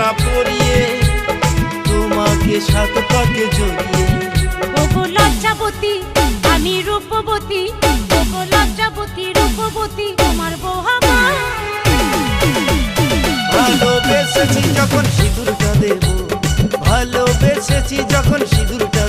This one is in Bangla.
মালা পরিয়ে তোমাকে সাত পাকে জড়িয়ে। ওগো লজ্জাবতী আমি রূপবতী, ওগো লজ্জাবতী রূপবতী তোমার বউ আমার। ভালোবেসেছি যখন সিঁদুরটা দেব, ভালোবেসেছি যখন সিঁদুরটা